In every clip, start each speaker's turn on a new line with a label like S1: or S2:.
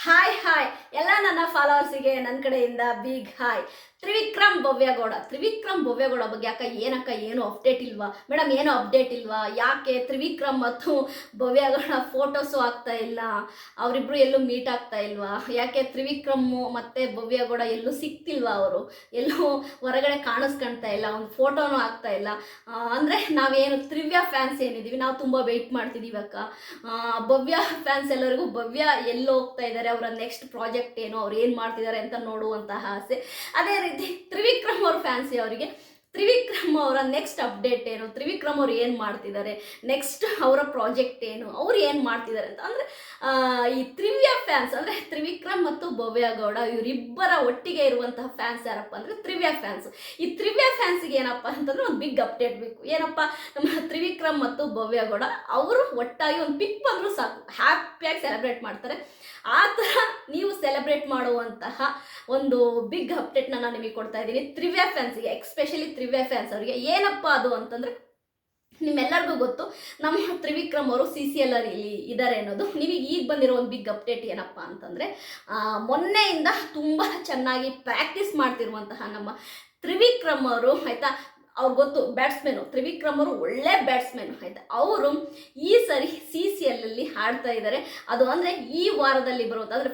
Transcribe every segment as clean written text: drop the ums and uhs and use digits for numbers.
S1: Hi hi ಎಲ್ಲ ನನ್ನ ಫಾಲೋವರ್ಸಿಗೆ ನನ್ನ ಕಡೆಯಿಂದ ಬಿಗ್ ಹಾಯ್. ತ್ರಿವಿಕ್ರಮ್ ಭವ್ಯಗೌಡ ಬಗ್ಗೆ ಅಕ್ಕ ಏನು ಅಪ್ಡೇಟ್ ಇಲ್ವಾ ಮೇಡಮ್, ಏನು ಅಪ್ಡೇಟ್ ಇಲ್ವಾ? ಯಾಕೆ ತ್ರಿವಿಕ್ರಮ್ ಮತ್ತು ಭವ್ಯಗೌಡ ಫೋಟೋಸು ಆಗ್ತಾ ಇಲ್ಲ, ಅವರಿಬ್ರು ಎಲ್ಲೂ ಮೀಟ್ ಆಗ್ತಾ ಇಲ್ವಾ? ಯಾಕೆ ತ್ರಿವಿಕ್ರಮ್ ಮತ್ತು ಭವ್ಯಗೌಡ ಎಲ್ಲೂ ಸಿಕ್ತಿಲ್ವಾ? ಅವರು ಎಲ್ಲೂ ಹೊರಗಡೆ ಕಾಣಿಸ್ಕೊಳ್ತಾ ಇಲ್ಲ, ಒಂದು ಫೋಟೋನೂ ಆಗ್ತಾ ಇಲ್ಲ. ಅಂದರೆ ನಾವೇನು ತ್ರಿವ್ಯ ಫ್ಯಾನ್ಸ್ ಏನಿದ್ದೀವಿ ನಾವು ತುಂಬ ವೆಯ್ಟ್ ಮಾಡ್ತಿದ್ದೀವಿ ಅಕ್ಕ. ಭವ್ಯ ಫ್ಯಾನ್ಸ್ ಎಲ್ಲರಿಗೂ ಭವ್ಯ ಎಲ್ಲೋ ಹೋಗ್ತಾ ಇದ್ದಾರೆ, ಅವರ ನೆಕ್ಸ್ಟ್ ಪ್ರಾಜೆಕ್ಟ್ ಏನು, ಅವ್ರು ಏನು ಮಾಡ್ತಿದ್ದಾರೆ ಅಂತ ನೋಡುವಂತಹ ಆಸೆ. ಅದೇ ರೀತಿ ತ್ರಿವಿಕ್ರಮ್ ಅವ್ರ ಫ್ಯಾನ್ಸಿ ಅವರಿಗೆ ತ್ರಿವಿಕ್ರಮ್ ಅವರ ನೆಕ್ಸ್ಟ್ ಅಪ್ಡೇಟ್ ಏನು, ತ್ರಿವಿಕ್ರಮ್ ಅವ್ರು ಏನು ಮಾಡ್ತಿದ್ದಾರೆ, ನೆಕ್ಸ್ಟ್ ಅವರ ಪ್ರಾಜೆಕ್ಟ್ ಏನು, ಅವ್ರು ಏನು ಮಾಡ್ತಿದ್ದಾರೆ ಅಂತ. ಅಂದರೆ ಈ ತ್ರಿವ್ಯ ಫ್ಯಾನ್ಸ್ ಅಂದರೆ ತ್ರಿವಿಕ್ರಮ್ ಮತ್ತು ಭವ್ಯಗೌಡ ಇವರಿಬ್ಬರ ಒಟ್ಟಿಗೆ ಇರುವಂತಹ ಫ್ಯಾನ್ಸ್ ಯಾರಪ್ಪ ಅಂದರೆ ತ್ರಿವ್ಯ ಫ್ಯಾನ್ಸ್. ಈ ತ್ರಿವ್ಯ ಫ್ಯಾನ್ಸಿಗೆ ಏನಪ್ಪ ಅಂತಂದರೆ ಒಂದು ಬಿಗ್ ಅಪ್ಡೇಟ್ ಬೇಕು. ಏನಪ್ಪ, ನಮ್ಮ ತ್ರಿವಿಕ್ರಮ್ ಮತ್ತು ಭವ್ಯಗೌಡ ಅವರು ಒಟ್ಟಾಗಿ ಒಂದು ಪಿಕ್ ಬಂದರೂ ಸಾಕು, ಹ್ಯಾಪಿಯಾಗಿ ಸೆಲೆಬ್ರೇಟ್ ಮಾಡ್ತಾರೆ. ಆ ಥರ ನೀವು ಸೆಲೆಬ್ರೇಟ್ ಮಾಡುವಂತಹ ಒಂದು ಬಿಗ್ ಅಪ್ಡೇಟ್ನ ನಾನು ನಿಮಗೆ ಕೊಡ್ತಾ ಇದ್ದೀನಿ ತ್ರಿವ್ಯ ಫ್ಯಾನ್ಸಿಗೆ, ಎಕ್ಸ್ಪೆಷಲಿ ತ್ರಿವ್ಯ ಫ್ಯಾನ್ಸ್ ಅವರಿಗೆ. ಏನಪ್ಪ ಅದು ಅಂತಂದರೆ, ನಿಮ್ಮೆಲ್ಲರಿಗೂ ಗೊತ್ತು ನಮ್ಮ ತ್ರಿವಿಕ್ರಮ್ ಅವರು CCL ಇಲ್ಲಿ ಇದ್ದಾರೆ ಅನ್ನೋದು. ನಿಮಗೆ ಈಗ ಬಂದಿರೋ ಒಂದು ಬಿಗ್ ಅಪ್ಡೇಟ್ ಏನಪ್ಪ ಅಂತಂದರೆ, ಮೊನ್ನೆಯಿಂದ ತುಂಬ ಚೆನ್ನಾಗಿ ಪ್ರಾಕ್ಟೀಸ್ ಮಾಡ್ತಿರುವಂತಹ ನಮ್ಮ ತ್ರಿವಿಕ್ರಮ್ ಅವರು ಆಯಿತಾ, ಅವ್ರು ಗೊತ್ತು ಬ್ಯಾಟ್ಸ್ಮನ್ನು, ತ್ರಿವಿಕ್ರಮ್ ಅವರು ಒಳ್ಳೆ ಬ್ಯಾಟ್ಸ್ಮನ್ ಆಯಿತಾ. ಅವರು ಈ ಸರಿ CCL ಅಲ್ಲಿ ಆಡ್ತಾ ಇದ್ದಾರೆ. ಅದು ಅಂದರೆ ಈ ವಾರದಲ್ಲಿ ಬರುವಂಥ ಅಂದರೆ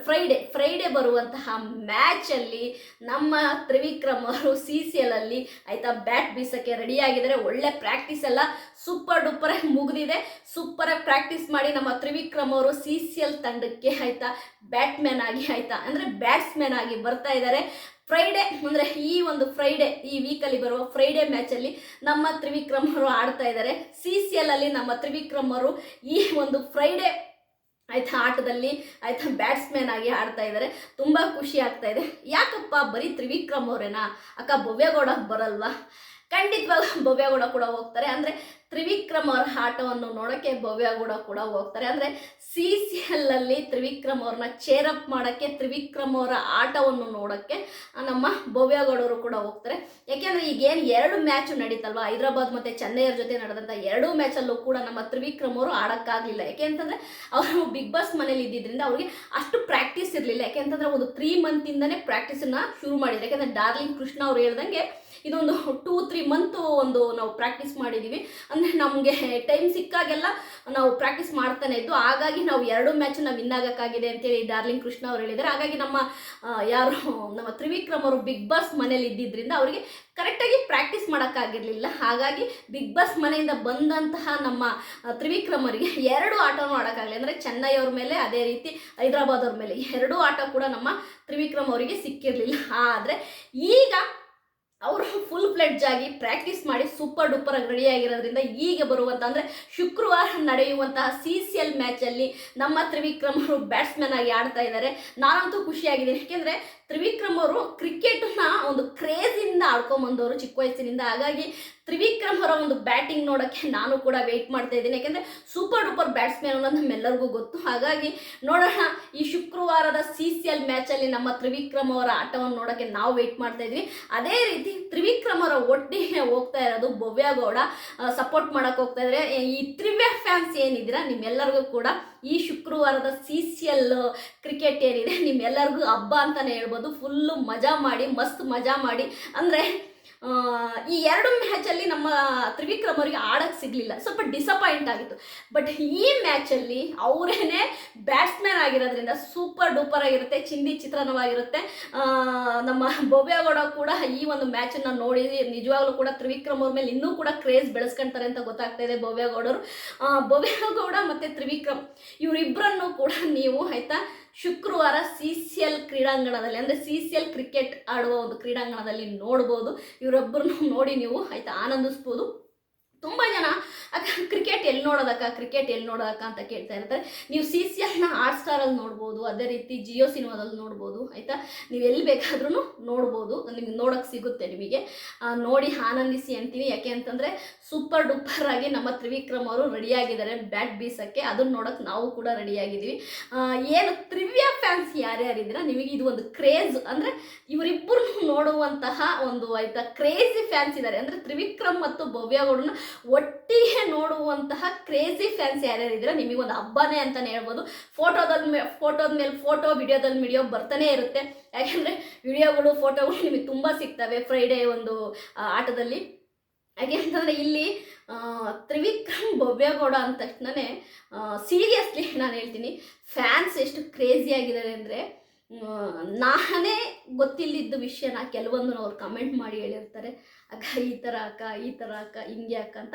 S1: ಫ್ರೈಡೆ ಬರುವಂತಹ ಮ್ಯಾಚಲ್ಲಿ ನಮ್ಮ ತ್ರಿವಿಕ್ರಮ್ ಅವರು CCL ಅಲ್ಲಿ ಆಯಿತಾ ಬ್ಯಾಟ್ ಬೀಸೋಕ್ಕೆ ರೆಡಿಯಾಗಿದ್ದಾರೆ. ಒಳ್ಳೆ ಪ್ರಾಕ್ಟೀಸ್ ಎಲ್ಲ ಸೂಪರ್ ಡೂಪರಾಗಿ ಮುಗಿದಿದೆ. ಸೂಪರಾಗಿ ಪ್ರಾಕ್ಟೀಸ್ ಮಾಡಿ ನಮ್ಮ ತ್ರಿವಿಕ್ರಮ್ ಅವರು CCL ತಂಡಕ್ಕೆ ಆಯಿತಾ ಬ್ಯಾಟ್ಮ್ಯಾನ್ ಆಗಿ ಆಯಿತಾ ಅಂದರೆ ಬ್ಯಾಟ್ಸ್ಮನ್ ಆಗಿ ಬರ್ತಾ ಇದ್ದಾರೆ. ಫ್ರೈಡೆ ಅಂದರೆ ಈ ವೀಕಲ್ಲಿ ಬರುವ ಫ್ರೈಡೆ ಮ್ಯಾಚಲ್ಲಿ ನಮ್ಮ ತ್ರಿವಿಕ್ರಮ್ ಅವರು ಆಡ್ತಾ ಇದ್ದಾರೆ. CCL ಅಲ್ಲಿ ನಮ್ಮ ತ್ರಿವಿಕ್ರಮ್ ಅವರು ಈ ಒಂದು ಫ್ರೈಡೆ ಆಯಿತಾ ಆಟದಲ್ಲಿ ಆಯಿತಾ ಬ್ಯಾಟ್ಸ್ಮನ್ ಆಗಿ ಆಡ್ತಾ ಇದ್ದಾರೆ. ತುಂಬ ಖುಷಿ ಆಗ್ತಾ ಇದೆ. ಯಾಕಪ್ಪ ಬರೀ ತ್ರಿವಿಕ್ರಮ್ ಅವರೇನಾ ಅಕ್ಕ, ಭವ್ಯಗೌಡ ಬರಲ್ವಾ? ಖಂಡಿತವಾಗ ಭವ್ಯಗೌಡ ಕೂಡ ಹೋಗ್ತಾರೆ. ಅಂದರೆ ತ್ರಿವಿಕ್ರಮ್ ಅವರ ಆಟವನ್ನು ನೋಡೋಕ್ಕೆ ಭವ್ಯಗೌಡ ಕೂಡ ಹೋಗ್ತಾರೆ. ಅಂದರೆ CCL ಅಲ್ಲಿ ತ್ರಿವಿಕ್ರಮ್ ಅವ್ರನ್ನ ಚೇರಪ್ ಮಾಡೋಕ್ಕೆ, ತ್ರಿವಿಕ್ರಮ್ ಅವರ ಆಟವನ್ನು ನೋಡೋಕ್ಕೆ ನಮ್ಮ ಭವ್ಯಗೌಡರು ಕೂಡ ಹೋಗ್ತಾರೆ. ಯಾಕೆಂದರೆ ಈಗೇನು 2 ಮ್ಯಾಚು ನಡೀತಲ್ವ, ಹೈದರಾಬಾದ್ ಮತ್ತು ಚೆನ್ನೈಯರ ಜೊತೆ ನಡೆದಂಥ 2 ಮ್ಯಾಚಲ್ಲೂ ಕೂಡ ನಮ್ಮ ತ್ರಿವಿಕ್ರಮ್ ಅವರು ಆಡೋಕ್ಕಾಗಲಿಲ್ಲ. ಯಾಕೆ ಅಂತಂದರೆ ಅವರು ಬಿಗ್ ಬಾಸ್ ಮನೇಲಿ ಇದ್ದಿದ್ದರಿಂದ ಅವ್ರಿಗೆ ಅಷ್ಟು ಪ್ರಾಕ್ಟೀಸ್ ಇರಲಿಲ್ಲ. ಯಾಕೆಂತಂದರೆ ಒಂದು 3 ಮಂತಿಂದನೇ ಪ್ರಾಕ್ಟೀಸನ್ನು ಶುರು ಮಾಡಿದ್ರು. ಯಾಕೆಂದರೆ ಡಾರ್ಲಿಂಗ್ ಕೃಷ್ಣ ಅವ್ರು ಹೇಳ್ದಂಗೆ ಇದೊಂದು 2-3 ಮಂತು ಒಂದು ನಾವು ಪ್ರಾಕ್ಟೀಸ್ ಮಾಡಿದ್ದೀವಿ. ಅಂದರೆ ನಮಗೆ ಟೈಮ್ ಸಿಕ್ಕಾಗೆಲ್ಲ ನಾವು ಪ್ರಾಕ್ಟೀಸ್ ಮಾಡ್ತಾನೆ ಇದ್ದು, ಹಾಗಾಗಿ ನಾವು 2 ಮ್ಯಾಚನ್ನ ವಿನ್ ಆಗೋಕ್ಕಾಗಿದೆ ಅಂತೇಳಿ ಡಾರ್ಲಿಂಗ್ ಕೃಷ್ಣ ಅವರು ಹೇಳಿದ್ದಾರೆ. ಹಾಗಾಗಿ ನಮ್ಮ ತ್ರಿವಿಕ್ರಮ್ ಅವರು ಬಿಗ್ ಬಾಸ್ ಮನೇಲಿ ಇದ್ದಿದ್ದರಿಂದ ಅವರಿಗೆ ಕರೆಕ್ಟಾಗಿ ಪ್ರಾಕ್ಟೀಸ್ ಮಾಡೋಕ್ಕಾಗಿರಲಿಲ್ಲ. ಹಾಗಾಗಿ ಬಿಗ್ ಬಾಸ್ ಮನೆಯಿಂದ ಬಂದಂತಹ ನಮ್ಮ ತ್ರಿವಿಕ್ರಮ್ ಅವರಿಗೆ 2 ಆಟನೂ ಆಡೋಕ್ಕಾಗಲಿ. ಅಂದರೆ ಚೆನ್ನೈ ಅವ್ರ ಮೇಲೆ, ಅದೇ ರೀತಿ ಹೈದರಾಬಾದ್ ಅವ್ರ ಮೇಲೆ 2 ಆಟ ಕೂಡ ನಮ್ಮ ತ್ರಿವಿಕ್ರಮ್ ಅವರಿಗೆ ಸಿಕ್ಕಿರಲಿಲ್ಲ. ಆದರೆ ಈಗ ಅವರು ಫುಲ್ ಫ್ಲೆಡ್ಜ್ ಆಗಿ ಪ್ರಾಕ್ಟೀಸ್ ಮಾಡಿ ಸೂಪರ್ ಡೂಪರ್ ಆಗಿ ರೆಡಿಯಾಗಿರೋದ್ರಿಂದ ಈಗ ಬರುವಂಥ ಅಂದರೆ ಶುಕ್ರವಾರ ನಡೆಯುವಂತಹ CCL ಮ್ಯಾಚಲ್ಲಿ ನಮ್ಮ ತ್ರಿವಿಕ್ರಮ್ ಅವರು ಬ್ಯಾಟ್ಸ್ಮನ್ ಆಗಿ ಆಡ್ತಾ ಇದ್ದಾರೆ. ನಾನಂತೂ ಖುಷಿಯಾಗಿದ್ದೀನಿ. ಯಾಕೆಂದರೆ ತ್ರಿವಿಕ್ರಮ್ ಅವರು ಕ್ರಿಕೆಟನ್ನ ಒಂದು ಕ್ರೇಜಿಂದ ಆಡ್ಕೊಂಬಂದವರು ಚಿಕ್ಕ ವಯಸ್ಸಿನಿಂದ. ಹಾಗಾಗಿ ತ್ರಿವಿಕ್ರಮ್ ಅವರ ಒಂದು ಬ್ಯಾಟಿಂಗ್ ನೋಡೋಕ್ಕೆ ನಾನು ಕೂಡ ವೆಯ್ಟ್ ಮಾಡ್ತಾ ಇದ್ದೀನಿ. ಯಾಕೆಂದರೆ ಸೂಪರ್ ಡೂಪರ್ ಬ್ಯಾಟ್ಸ್ಮನ್ ಅನ್ನೋದು ನಮ್ಮೆಲ್ಲರಿಗೂ ಗೊತ್ತು. ಹಾಗಾಗಿ ನೋಡೋಣ, ಈ ಶುಕ್ರವಾರದ CCL ಮ್ಯಾಚಲ್ಲಿ ನಮ್ಮ ತ್ರಿವಿಕ್ರಮ್ ಅವರ ಆಟವನ್ನು ನೋಡೋಕ್ಕೆ ನಾವು ವೆಯ್ಟ್ ಮಾಡ್ತಾ ಇದ್ವಿ. ಅದೇ ರೀತಿ ತ್ರಿವಿಕ್ರಮ್ ಅವರ ಒಟ್ಟಿಗೆ ಹೋಗ್ತಾ ಇರೋದು ಭವ್ಯಗೌಡ, ಸಪೋರ್ಟ್ ಮಾಡೋಕ್ಕೆ ಹೋಗ್ತಾ ಇದ್ದಾರೆ. ಈ ತ್ರಿವ್ಯ ಫ್ಯಾನ್ಸ್ ಏನಿದ್ದೀರಾ ನಿಮ್ಮೆಲ್ಲರಿಗೂ ಕೂಡ ಈ ಶುಕ್ರವಾರದ CCL ಕ್ರಿಕೆಟ್ ಏನಿದೆ ನಿಮ್ಮೆಲ್ಲರಿಗೂ ಹಬ್ಬ ಅಂತಲೇ ಹೇಳ್ಬೋದು. ಫುಲ್ಲು ಮಸ್ತ್ ಮಜಾ ಮಾಡಿ. ಅಂದರೆ ಈ 2 ಮ್ಯಾಚಲ್ಲಿ ನಮ್ಮ ತ್ರಿವಿಕ್ರಮ್ ಅವರಿಗೆ ಆಡೋಕ್ಕೆ ಸಿಗಲಿಲ್ಲ, ಸ್ವಲ್ಪ ಡಿಸಪಾಯಿಂಟ್ ಆಗಿತ್ತು. ಬಟ್ ಈ ಮ್ಯಾಚಲ್ಲಿ ಅವರೇನೆ ಬ್ಯಾಟ್ಸ್ಮನ್ ಆಗಿರೋದ್ರಿಂದ ಸೂಪರ್ ಡೂಪರ್ ಆಗಿರುತ್ತೆ, ಚಿಂದಿ ಚಿತ್ರಣವಾಗಿರುತ್ತೆ. ನಮ್ಮ ಭವ್ಯಗೌಡ ಕೂಡ ಈ ಒಂದು ಮ್ಯಾಚನ್ನು ನೋಡಿ ನಿಜವಾಗ್ಲೂ ಕೂಡ ತ್ರಿವಿಕ್ರಮ್ ಅವ್ರ ಮೇಲೆ ಇನ್ನೂ ಕೂಡ ಕ್ರೇಜ್ ಬೆಳೆಸ್ಕೊಳ್ತಾರೆ ಅಂತ ಗೊತ್ತಾಗ್ತಾ ಇದೆ ಭವ್ಯಗೌಡರು. ಭವ್ಯಗೌಡ ಮತ್ತು ತ್ರಿವಿಕ್ರಮ್ ಇವರಿಬ್ಬರನ್ನು ಕೂಡ ನೀವು ಆಯಿತಾ ಶುಕ್ರವಾರ CCL ಕ್ರೀಡಾಂಗಣದಲ್ಲಿ ಅಂದರೆ CCL ಕ್ರಿಕೆಟ್ ಆಡುವ ಒಂದು ಕ್ರೀಡಾಂಗಣದಲ್ಲಿ ನೋಡ್ಬೋದು. ಇವರೊಬ್ಬರನ್ನು ನೋಡಿ ನೀವು ಆಯಿತಾ ಆನಂದಿಸ್ಬೋದು. ತುಂಬ ಜನ ಕ್ರಿಕೆಟ್ ಎಲ್ಲಿ ನೋಡೋದಕ್ಕ ಅಂತ ಕೇಳ್ತಾ ಇರ್ತಾರೆ. ನೀವು CCLನ ಹಾಟ್ಸ್ಟಾರಲ್ಲಿ ನೋಡ್ಬೋದು, ಅದೇ ರೀತಿ ಜಿಯೋ ಸಿನಿಮಾದಲ್ಲಿ ನೋಡ್ಬೋದು ಆಯಿತಾ. ನೀವು ಎಲ್ಲಿ ಬೇಕಾದ್ರೂ ನೋಡ್ಬೋದು, ನಿಮ್ಗೆ ನೋಡೋಕ್ಕೆ ಸಿಗುತ್ತೆ. ನಿಮಗೆ ನೋಡಿ ಆನಂದಿಸಿ ಅಂತೀನಿ. ಯಾಕೆ ಅಂತಂದರೆ ಸೂಪರ್ ಡೂಪರ್ ಆಗಿ ನಮ್ಮ ತ್ರಿವಿಕ್ರಮ್ ಅವರು ರೆಡಿಯಾಗಿದ್ದಾರೆ ಬ್ಯಾಟ್ ಬೀಸೋಕ್ಕೆ. ಅದನ್ನು ನೋಡೋಕ್ಕೆ ನಾವು ಕೂಡ ರೆಡಿಯಾಗಿದ್ದೀವಿ. ಏನು ತ್ರಿವ್ಯ ಫ್ಯಾನ್ಸ್ ಯಾರ್ಯಾರಿದ್ದೀರಾ ನಿಮಗೆ ಇದು ಒಂದು ಕ್ರೇಜ್, ಅಂದರೆ ಇವರಿಬ್ಬರು ನೋಡುವಂತಹ ಒಂದು ಆಯಿತಾ ಕ್ರೇಜಿ ಫ್ಯಾನ್ಸ್ ಇದ್ದಾರೆ. ಅಂದರೆ ತ್ರಿವಿಕ್ರಮ್ ಮತ್ತು ಭವ್ಯಗೌಡನ ಒಟ್ಟಿಗೆ ನೋಡುವಂತಹ ಕ್ರೇಜಿ ಫ್ಯಾನ್ಸ್ ಯಾರ್ಯಾರಿದ್ದೀರಾ ನಿಮಗೊಂದು ಹಬ್ಬನೇ ಅಂತಲೇ ಹೇಳ್ಬೋದು. ಫೋಟೋದ ಫೋಟೋದ ಮೇಲೆ ಫೋಟೋ, ವಿಡಿಯೋದಲ್ಲಿ ವಿಡಿಯೋ ಬರ್ತಾನೆ ಇರುತ್ತೆ. ಯಾಕೆಂದರೆ ವಿಡಿಯೋಗಳು ಫೋಟೋಗಳು ನಿಮಗೆ ತುಂಬ ಸಿಗ್ತವೆ ಫ್ರೈಡೇ ಒಂದು ಆಟದಲ್ಲಿ. ಯಾಕೆ ಅಂತಂದರೆ ಇಲ್ಲಿ ತ್ರಿವಿಕ್ರಮ್ ಭವ್ಯಗೌಡ ಅಂದ ತಕ್ಷಣವೇ ಸೀರಿಯಸ್ಲಿ ನಾನು ಹೇಳ್ತೀನಿ, ಫ್ಯಾನ್ಸ್ ಎಷ್ಟು ಕ್ರೇಜಿ ಆಗಿದ್ದಾರೆ ಅಂದರೆ, ನಾನೇ ಗೊತ್ತಿಲ್ಲದಿದ್ದ ವಿಷಯನ ಕೆಲವೊಂದು ಅವ್ರು ಕಮೆಂಟ್ ಮಾಡಿ ಹೇಳಿರ್ತಾರೆ. ಅಕ್ಕ ಈ ಥರ ಅಕ್ಕ, ಈ ಥರ ಅಕ್ಕ, ಹಿಂಗೆ ಅಕ್ಕ ಅಂತ.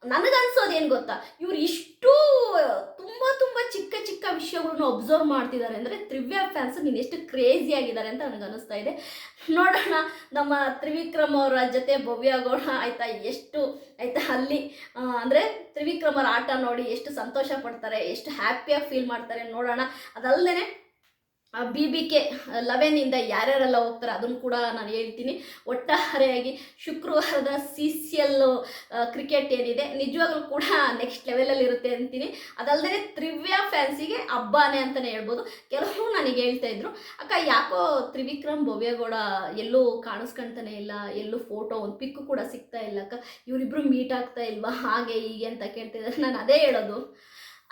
S1: ನನಗನ್ಸೋದು ಏನು ಗೊತ್ತಾ, ಇವ್ರು ಇಷ್ಟು ತುಂಬ ತುಂಬ ಚಿಕ್ಕ ಚಿಕ್ಕ ವಿಷಯಗಳನ್ನ ಅಬ್ಸರ್ವ್ ಮಾಡ್ತಿದ್ದಾರೆ ಅಂದರೆ ತ್ರಿವ್ಯಾ ಫ್ಯಾನ್ಸ್ ನೀನು ಎಷ್ಟು ಕ್ರೇಜಿ ಆಗಿದ್ದಾರೆ ಅಂತ ನನಗನ್ನಿಸ್ತಾ ಇದೆ. ನೋಡೋಣ ನಮ್ಮ ತ್ರಿವಿಕ್ರಮ್ ಅವರ ಜೊತೆ ಭವ್ಯಗೌಡ ಆಯಿತಾ ಎಷ್ಟು ಆಯಿತಾ ಅಲ್ಲಿ ಅಂದರೆ ತ್ರಿವಿಕ್ರಮ್ ಅವರ ಆಟ ನೋಡಿ ಎಷ್ಟು ಸಂತೋಷ ಪಡ್ತಾರೆ, ಎಷ್ಟು ಹ್ಯಾಪಿಯಾಗಿ ಫೀಲ್ ಮಾಡ್ತಾರೆ ನೋಡೋಣ. ಅದಲ್ಲದೆ BBK 11 ಯಾರ್ಯಾರೆಲ್ಲ ಹೋಗ್ತಾರೆ ಅದನ್ನು ಕೂಡ ನಾನು ಹೇಳ್ತೀನಿ. ಒಟ್ಟಾರೆಯಾಗಿ ಶುಕ್ರವಾರದ CCL ಕ್ರಿಕೆಟ್ ಏನಿದೆ ನಿಜವಾಗ್ಲೂ ಕೂಡ ನೆಕ್ಸ್ಟ್ ಲೆವೆಲಲ್ಲಿ ಇರುತ್ತೆ ಅಂತೀನಿ. ಅದಲ್ಲದೆ ತ್ರಿವ್ಯಾ ಫ್ಯಾನ್ಸಿಗೆ ಹಬ್ಬನೇ ಅಂತಲೇ ಹೇಳ್ಬೋದು. ಕೆಲವರು ನನಗೆ ಹೇಳ್ತಾ ಇದ್ರು, ಅಕ್ಕ ಯಾಕೋ ತ್ರಿವಿಕ್ರಮ್ ಭವ್ಯಗೌಡ ಎಲ್ಲೂ ಕಾಣಿಸ್ಕೊಳ್ತಾನೆ ಇಲ್ಲ, ಎಲ್ಲೂ ಫೋಟೋ ಒಂದು ಪಿಕ್ ಕೂಡ ಸಿಗ್ತಾ ಇಲ್ಲ ಅಕ್ಕ, ಇವರಿಬ್ಬರು ಮೀಟ್ ಆಗ್ತಾ ಇಲ್ವಾ ಹಾಗೆ ಹೀಗೆ ಅಂತ ಕೇಳ್ತಿದ್ದಾರೆ. ನಾನು ಅದೇ ಹೇಳೋದು,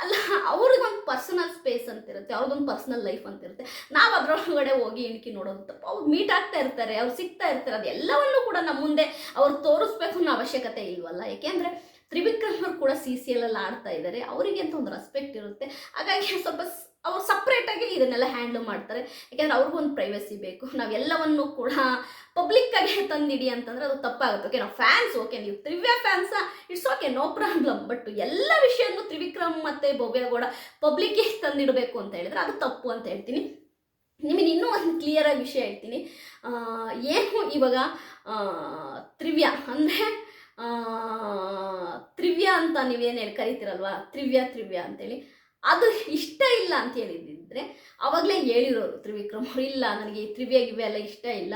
S1: ಅಲ್ಲ ಅವ್ರಿಗೊಂದು ಪರ್ಸನಲ್ ಸ್ಪೇಸ್ ಅಂತಿರುತ್ತೆ, ಅವ್ರಿಗೊಂದು ಪರ್ಸನಲ್ ಲೈಫ್ ಅಂತಿರುತ್ತೆ. ನಾವು ಅದರೊಳಗಡೆ ಹೋಗಿ ಇಣಕಿ ನೋಡೋದು ತಪ್ಪು. ಅವ್ರು ಮೀಟ್ ಆಗ್ತಾ ಇರ್ತಾರೆ, ಅವ್ರು ಸಿಗ್ತಾ ಇರ್ತಾರೆ, ಅದೆಲ್ಲವನ್ನೂ ಕೂಡ ನಮ್ಮ ಮುಂದೆ ಅವ್ರು ತೋರಿಸ್ಬೇಕು ಅನ್ನೋ ಅವಶ್ಯಕತೆ ಇಲ್ವಲ್ಲ. ಯಾಕೆಂದರೆ ತ್ರಿವಿಕ್ರಮ್ ಅವರು ಕೂಡ CCL ಆಡ್ತಾ ಇದ್ದಾರೆ, ಅವರಿಗೆ ಅಂತ ಒಂದು ರೆಸ್ಪೆಕ್ಟ್ ಇರುತ್ತೆ. ಹಾಗಾಗಿ ಸ್ವಲ್ಪ ಅವ್ರು ಸಪ್ರೇಟಾಗಿ ಇದನ್ನೆಲ್ಲ ಹ್ಯಾಂಡಲ್ ಮಾಡ್ತಾರೆ. ಯಾಕೆಂದರೆ ಅವ್ರಿಗೊಂದು ಪ್ರೈವಸಿ ಬೇಕು. ನಾವೆಲ್ಲವನ್ನು ಕೂಡ ಪಬ್ಲಿಕ್ಕಾಗಿ ತಂದಿಡಿ ಅಂತಂದರೆ ಅದು ತಪ್ಪಾಗುತ್ತೆ. ಓಕೆ, ನಾವು ಫ್ಯಾನ್ಸ್, ಓಕೆ ನೀವು ತ್ರಿವ್ಯಾ fans, it's okay, no problem. But ಎಲ್ಲ ವಿಷಯನೂ ತ್ರಿವಿಕ್ರಮ್ ಮತ್ತು ಭವ್ಯಗೌಡ ಪಬ್ಲಿಕ್ಗೆ ತಂದಿಡಬೇಕು ಅಂತ ಹೇಳಿದ್ರೆ ಅದು ತಪ್ಪು ಅಂತ ಹೇಳ್ತೀನಿ. ನಿಮಗೆ ಇನ್ನೂ ಒಂದು ಕ್ಲಿಯರಾಗಿ ವಿಷಯ ಹೇಳ್ತೀನಿ. ಏನು ಇವಾಗ ತ್ರಿವ್ಯಾ ಅಂದರೆ ತ್ರಿವ್ಯಾ ಅಂತ ನೀವೇನು ಹೇಳಿ ಕರಿತೀರಲ್ವಾ, ತ್ರಿವ್ಯಾ ಅಂತೇಳಿ, ಅದು ಇಷ್ಟ ಇಲ್ಲ ಅಂತ ಹೇಳಿದ್ದಿದ್ರೆ ಆವಾಗಲೇ ಹೇಳಿರೋರು ತ್ರಿವಿಕ್ರಮ್ ಅವರು, ಇಲ್ಲ ನನಗೆ ತ್ರಿವ್ಯಾ ಎಲ್ಲ ಇಷ್ಟ ಇಲ್ಲ,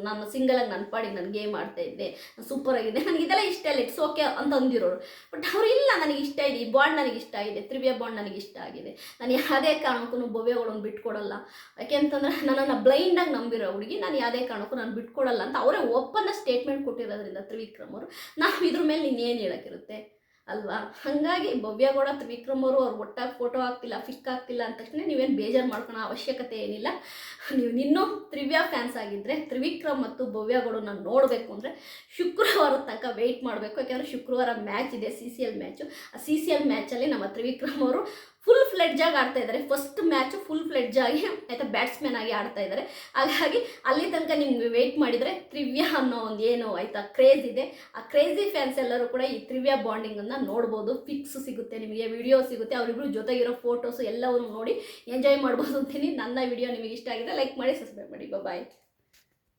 S1: ನಾನು ಸಿಂಗಲಾಗಿ ನನ್ನ ಪಾಡಿಗೆ ನಾನು ಗೇಮ್ ಆಡ್ತಾ ಇದ್ದೆ, ಸೂಪರಾಗಿದೆ, ನನಗೆ ಇದೆಲ್ಲ ಇಷ್ಟ ಇಲ್ಲ, ಇಟ್ಸ್ ಓಕೆ ಅಂತ ಅಂದಿರೋರು. ಬಟ್ ಅವರು ಇಲ್ಲ, ನನಗೆ ಇಷ್ಟ ಇದೆ, ಈ ಬಾಂಡ್ ನನಗೆ ಇಷ್ಟ ಆಗಿದೆ, ತ್ರಿವ್ಯಾ ಬಾಂಡ್ ನನಗೆ ಇಷ್ಟ ಆಗಿದೆ, ನಾನು ಯಾವುದೇ ಕಾರಣಕ್ಕೂ ಭವ್ಯಗೌಡನ ಬಿಟ್ಕೊಡಲ್ಲ. ಯಾಕೆ ಅಂತಂದರೆ ನನ್ನನ್ನು ಬ್ಲೈಂಡಾಗಿ ನಂಬಿರೋ ಹುಡುಗಿ, ನಾನು ಯಾವುದೇ ಕಾರಣಕ್ಕೂ ನಾನು ಬಿಟ್ಕೊಡಲ್ಲ ಅಂತ ಅವರೇ ಓಪನ್ನ ಸ್ಟೇಟ್ಮೆಂಟ್ ಕೊಟ್ಟಿರೋದ್ರಿಂದ ತ್ರಿವಿಕ್ರಮ್ ಅವರು, ನಾವು ಇದ್ರ ಮೇಲೆ ಇನ್ನೇನು ಹೇಳೋಕ್ಕಿರುತ್ತೆ ಅಲ್ವಾ. ಹಾಗಾಗಿ ಭವ್ಯಗೌಡ ತ್ರಿವಿಕ್ರಮ್ ಅವರು ಅವ್ರು ಒಟ್ಟಾಗಿ ಫೋಟೋ ಆಗ್ತಿಲ್ಲ, ಫಿಕ್ ಆಗ್ತಿಲ್ಲ ಅಂದ ತಕ್ಷಣ ನೀವೇನು ಬೇಜಾರು ಮಾಡ್ಕೊಳೋ ಅವಶ್ಯಕತೆ ಏನಿಲ್ಲ. ನೀವು ಇನ್ನೂ ತ್ರಿವ್ಯಾ ಫ್ಯಾನ್ಸ್ ಆಗಿದ್ದರೆ ತ್ರಿವಿಕ್ರಮ್ ಮತ್ತು ಭವ್ಯಗೌಡನ ನೋಡಬೇಕು ಅಂದರೆ ಶುಕ್ರವಾರ ತನಕ ವೆಯ್ಟ್ ಮಾಡಬೇಕು. ಯಾಕೆಂದರೆ ಶುಕ್ರವಾರ ಮ್ಯಾಚ್ ಇದೆ, CCL ಮ್ಯಾಚು. ಆ CCL ಮ್ಯಾಚಲ್ಲಿ ನಮ್ಮ ತ್ರಿವಿಕ್ರಮ್ ಅವರು ಫುಲ್ ಫ್ಲೆಡ್ಜಾಗಿ ಆಡ್ತಾ ಇದ್ದಾರೆ. ಫಸ್ಟ್ ಮ್ಯಾಚು ಫುಲ್ ಫ್ಲೆಡ್ಜಾಗಿ ಆಯಿತಾ ಬ್ಯಾಟ್ಸ್ಮನ್ ಆಗಿ ಆಡ್ತಾ ಇದ್ದಾರೆ. ಹಾಗಾಗಿ ಅಲ್ಲಿ ತನಕ ನಿಮ್ಗೆ ವೆಯ್ಟ್ ಮಾಡಿದರೆ ತ್ರಿವ್ಯಾ ಅನ್ನೋ ಒಂದು ಏನು ಆಯಿತಾ ಕ್ರೇಜ್ ಇದೆ, ಆ ಕ್ರೇಜಿ ಫ್ಯಾನ್ಸ್ ಎಲ್ಲರೂ ಕೂಡ ಈ ತ್ರಿವ್ಯಾ ಬಾಂಡಿಂಗನ್ನು ನೋಡ್ಬೋದು. ಪಿಕ್ಸ್ ಸಿಗುತ್ತೆ ನಿಮಗೆ, ವಿಡಿಯೋ ಸಿಗುತ್ತೆ, ಅವರಿಬ್ಬರು ಜೊತೆಗಿರೋ ಫೋಟೋಸು ಎಲ್ಲವನ್ನು ನೋಡಿ ಎಂಜಾಯ್ ಮಾಡ್ಬೋದು ಅಂತೀನಿ. ನನ್ನ ವಿಡಿಯೋ ನಿಮಗೆ ಇಷ್ಟ ಆಗಿದೆ ಲೈಕ್ ಮಾಡಿ, ಸಬ್ಸ್ಕ್ರೈಬ್ ಮಾಡಿ. ಬಾಯ್.